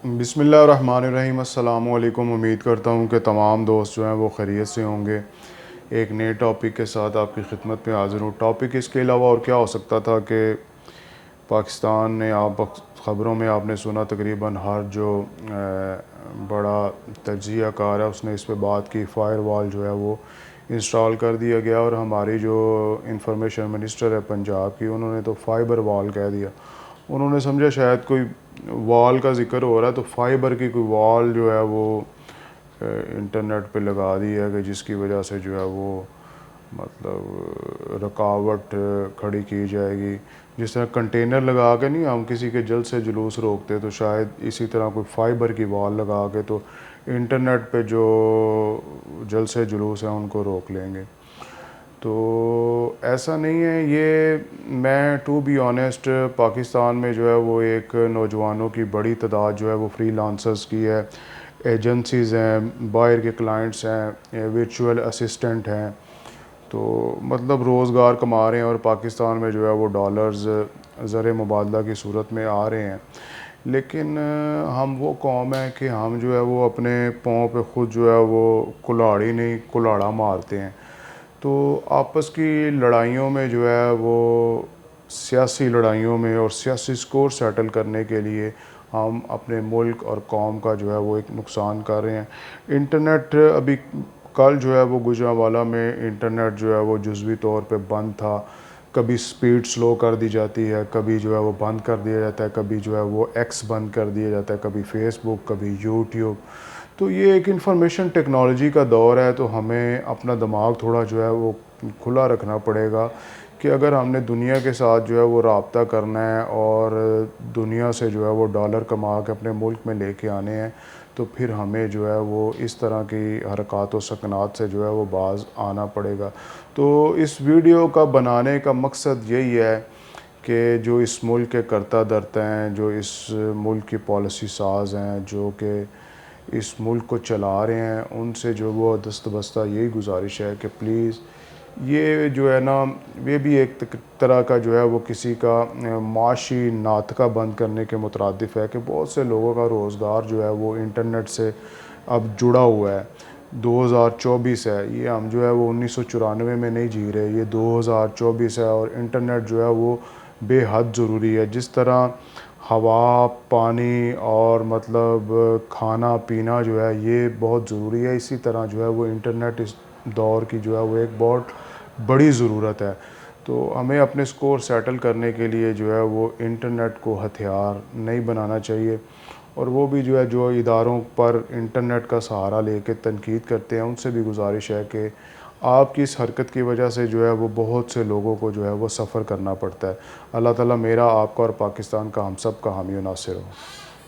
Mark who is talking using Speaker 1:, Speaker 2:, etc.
Speaker 1: بسم اللہ الرحمن الرحیم۔ السلام علیکم۔ امید کرتا ہوں کہ تمام دوست جو ہیں وہ خیریت سے ہوں گے۔ ایک نئے ٹاپک کے ساتھ آپ کی خدمت میں حاضر ہوں۔ ٹاپک اس کے علاوہ اور کیا ہو سکتا تھا کہ پاکستان نے خبروں میں آپ نے سنا تقریباً ہر جو بڑا تجزیہ کار ہے اس نے اس پہ بات کی، فائر وال جو ہے وہ انسٹال کر دیا گیا، اور ہماری جو انفارمیشن منسٹر ہے پنجاب کی، انہوں نے تو فائبر وال کہہ دیا۔ انہوں نے سمجھا شاید کوئی وال کا ذکر ہو رہا ہے تو فائبر کی کوئی وال جو ہے وہ انٹرنیٹ پہ لگا دی ہے کہ جس کی وجہ سے جو ہے وہ رکاوٹ کھڑی کی جائے گی۔ جس طرح کنٹینر لگا کے نہیں ہم کسی کے جلد سے جلوس روکتے، تو شاید اسی طرح کوئی فائبر کی وال لگا کے تو انٹرنیٹ پہ جو جلد سے جلوس ہیں ان کو روک لیں گے۔ تو ایسا نہیں ہے، یہ میں ٹو بی آنیسٹ پاکستان میں جو ہے وہ ایک نوجوانوں کی بڑی تعداد جو ہے وہ فری لانسرز کی ہے، ایجنسیز ہیں، باہر کے کلائنٹس ہیں، ورچوئل اسسٹنٹ ہیں، تو روزگار کما رہے ہیں اور پاکستان میں جو ہے وہ ڈالرز زر مبادلہ کی صورت میں آ رہے ہیں۔ لیکن ہم وہ قوم ہیں کہ ہم جو ہے وہ اپنے پاؤں پہ خود جو ہے وہ کلاڑی نہیں کلاڑا مارتے ہیں۔ تو آپس کی لڑائیوں میں جو ہے وہ سیاسی لڑائیوں میں اور سیاسی سکور سیٹل کرنے کے لیے ہم اپنے ملک اور قوم کا جو ہے وہ ایک نقصان کر رہے ہیں۔ انٹرنیٹ ابھی کل جو ہے وہ گوجرانوالہ میں انٹرنیٹ جو ہے وہ جزوی طور پہ بند تھا، کبھی سپیڈ سلو کر دی جاتی ہے، کبھی جو ہے وہ بند کر دیا جاتا ہے، کبھی جو ہے وہ ایکس بند کر دیا جاتا ہے، کبھی فیس بک، کبھی یوٹیوب۔ تو یہ ایک انفارمیشن ٹیکنالوجی کا دور ہے، تو ہمیں اپنا دماغ تھوڑا جو ہے وہ کھلا رکھنا پڑے گا کہ اگر ہم نے دنیا کے ساتھ جو ہے وہ رابطہ کرنا ہے اور دنیا سے جو ہے وہ ڈالر کما کے اپنے ملک میں لے کے آنے ہیں، تو پھر ہمیں جو ہے وہ اس طرح کی حرکات و سکنات سے جو ہے وہ باز آنا پڑے گا۔ تو اس ویڈیو کا بنانے کا مقصد یہی ہے کہ جو اس ملک کے کرتا دھرتا ہیں، جو اس ملک کی پالیسی ساز ہیں، جو کہ اس ملک کو چلا رہے ہیں، ان سے جو وہ دست بستہ یہی گزارش ہے کہ پلیز یہ جو ہے نا، یہ بھی ایک طرح کا جو ہے وہ کسی کا معاشی ناطقہ بند کرنے کے مترادف ہے کہ بہت سے لوگوں کا روزگار جو ہے وہ انٹرنیٹ سے اب جڑا ہوا ہے۔ 2024 ہے، یہ ہم جو ہے وہ 1994 میں نہیں جی رہے، یہ 2024 ہے، اور انٹرنیٹ جو ہے وہ بے حد ضروری ہے۔ جس طرح ہوا، پانی اور کھانا پینا جو ہے یہ بہت ضروری ہے، اسی طرح جو ہے وہ انٹرنیٹ اس دور کی جو ہے وہ ایک بہت بڑی ضرورت ہے۔ تو ہمیں اپنے سکور سیٹل کرنے کے لیے جو ہے وہ انٹرنیٹ کو ہتھیار نہیں بنانا چاہیے، اور وہ بھی جو ہے جو اداروں پر انٹرنیٹ کا سہارا لے کے تنقید کرتے ہیں ان سے بھی گزارش ہے کہ آپ کی اس حرکت کی وجہ سے جو ہے وہ بہت سے لوگوں کو جو ہے وہ سفر کرنا پڑتا ہے۔ اللہ تعالیٰ میرا، آپ کا اور پاکستان کا، ہم سب کا حامی و ناصر ہو۔